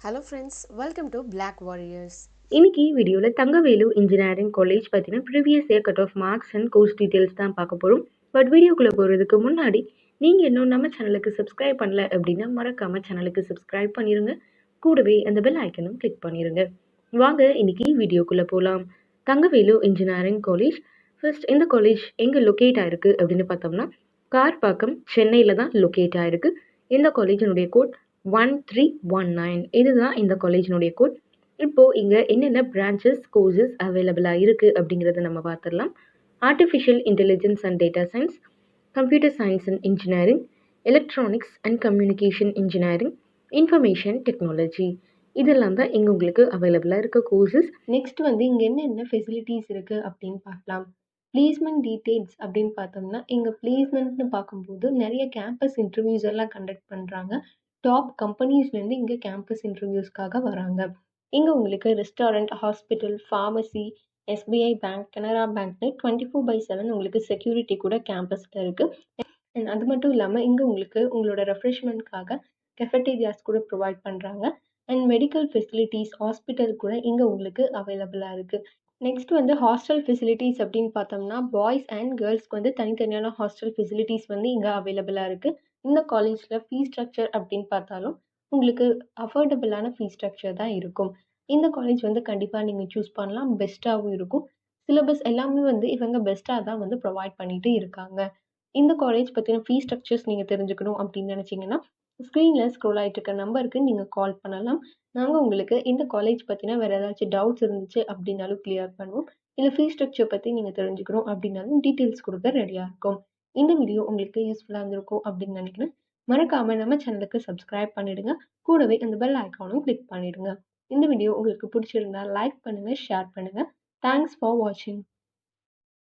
Hello friends, welcome to Black Warriors. இன்னைக்கு வீடியோவில் Thangavelu engineering college பற்றின previous year cut off marks and course details தான் பார்க்க போகிறோம். பட் வீடியோக்குள்ளே போகிறதுக்கு முன்னாடி நீங்கள் இன்னும் நம்ம சேனலுக்கு சப்ஸ்கிரைப் பண்ணல அப்படின்னா மறக்காமல் சேனலுக்கு சப்ஸ்கிரைப் பண்ணிடுங்க. கூடவே அந்த பெல் ஐக்கனும் கிளிக் பண்ணிடுங்க. வாங்க இன்னைக்கு வீடியோக்குள்ளே போகலாம். Thangavelu engineering college. ஃபர்ஸ்ட் இந்த காலேஜ் எங்கே லொக்கேட் ஆயிருக்கு அப்படின்னு பார்த்தோம்னா கார்பாக்கம் சென்னையில் தான் லொக்கேட் ஆயிருக்கு. இந்த காலேஜினுடைய கோட் 1319. இதுதான் இந்த காலேஜினுடைய கோட். இப்போ இங்க என்னென்ன பிரான்ச்சஸ் கோர்சஸ் அவைலபிளா இருக்கு அப்படிங்கறத நம்ம பார்த்துடலாம். Artificial intelligence and data science, computer science and engineering, electronics and communication engineering, information technology, இதெல்லாம் தான் இங்க உங்களுக்கு அவைலபிளா இருக்க கோர்சஸ். நெக்ஸ்ட் வந்து இங்க என்னென்ன ஃபெசிலிட்டிஸ் இருக்கு அப்படின்னு பார்க்கலாம். பிளேஸ்மெண்ட் டீட்டெயில்ஸ் அப்படின்னு பார்த்தோம்னா இங்க பிளேஸ்மெண்ட்னு பார்க்கும்போது நிறைய கேம்பஸ் இன்டர்வியூஸ் எல்லாம் கண்டக்ட் பண்றாங்க. டாப் கம்பெனிஸ்லேருந்து இங்கே கேம்பஸ் இன்டர்வியூஸ்க்காக வராங்க. இங்கே உங்களுக்கு restaurant, hospital, pharmacy, SBI bank, Canara பேங்க்னு 24/7 உங்களுக்கு செக்யூரிட்டி கூட கேம்பஸில் இருக்குது. அண்ட் அது மட்டும் இல்லாமல் இங்கே உங்களுக்கு உங்களோட ரெஃப்ரெஷ்மெண்ட்காக கெஃபட்டேரியாஸ் கூட ப்ரொவைட் பண்ணுறாங்க. அண்ட் மெடிக்கல் ஃபெசிலிட்டிஸ், ஹாஸ்பிட்டல் கூட இங்கே உங்களுக்கு அவைலபிளாக இருக்குது. நெக்ஸ்ட் வந்து ஹாஸ்டல் ஃபெசிலிட்டிஸ் அப்படின்னு பார்த்தோம்னா பாய்ஸ் அண்ட் கேர்ள்ஸ்க்கு வந்து தனித்தனியான ஹாஸ்டல் ஃபெசிலிட்டிஸ் வந்து இங்கே அவைலபிளாக இருக்குது. இந்த காலேஜில் ஃபீஸ் ஸ்ட்ரக்சர் அப்படின்னு பார்த்தாலும் உங்களுக்கு அஃபோர்டபுளான ஃபீஸ் ஸ்ட்ரக்சர் தான் இருக்கும். இந்த காலேஜ் வந்து கண்டிப்பாக நீங்கள் சூஸ் பண்ணலாம். பெஸ்ட்டாகவும் இருக்கும். சிலபஸ் எல்லாமே வந்து இவங்க பெஸ்ட்டாக தான் வந்து ப்ரொவைட் பண்ணிட்டு இருக்காங்க. இந்த காலேஜ் பற்றின ஃபீஸ் ஸ்ட்ரக்சர்ஸ் நீங்கள் தெரிஞ்சுக்கணும் அப்படின்னு நினச்சிங்கன்னா ஸ்க்ரீனில் ஸ்க்ரோல் ஆகிட்டு இருக்க நம்பருக்கு நீங்கள் கால் பண்ணலாம். நாங்கள் உங்களுக்கு இந்த காலேஜ் பற்றின வேறு ஏதாச்சும் டவுட்ஸ் இருந்துச்சு அப்படின்னாலும் கிளியர் பண்ணுவோம். இல்லை ஃபீஸ் ஸ்ட்ரக்சர் பற்றி நீங்கள் தெரிஞ்சுக்கணும் அப்படின்னாலும் டீட்டெயில்ஸ் கொடுக்க ரெடியாக இருக்கும். இந்த வீடியோ உங்களுக்கு யூஸ்ஃபுல்லாக இருந்திருக்கும் அப்படின்னு நினைக்கிறேன். மறக்காமல் நம்ம சேனலுக்கு சப்ஸ்கிரைப் பண்ணிடுங்க. கூடவே அந்த பெல் ஐக்கானும் கிளிக் பண்ணிடுங்க. இந்த வீடியோ உங்களுக்கு பிடிச்சிருந்தா லைக் பண்ணுங்கள், ஷேர் பண்ணுங்கள். தேங்க்ஸ் ஃபார் வாட்சிங்.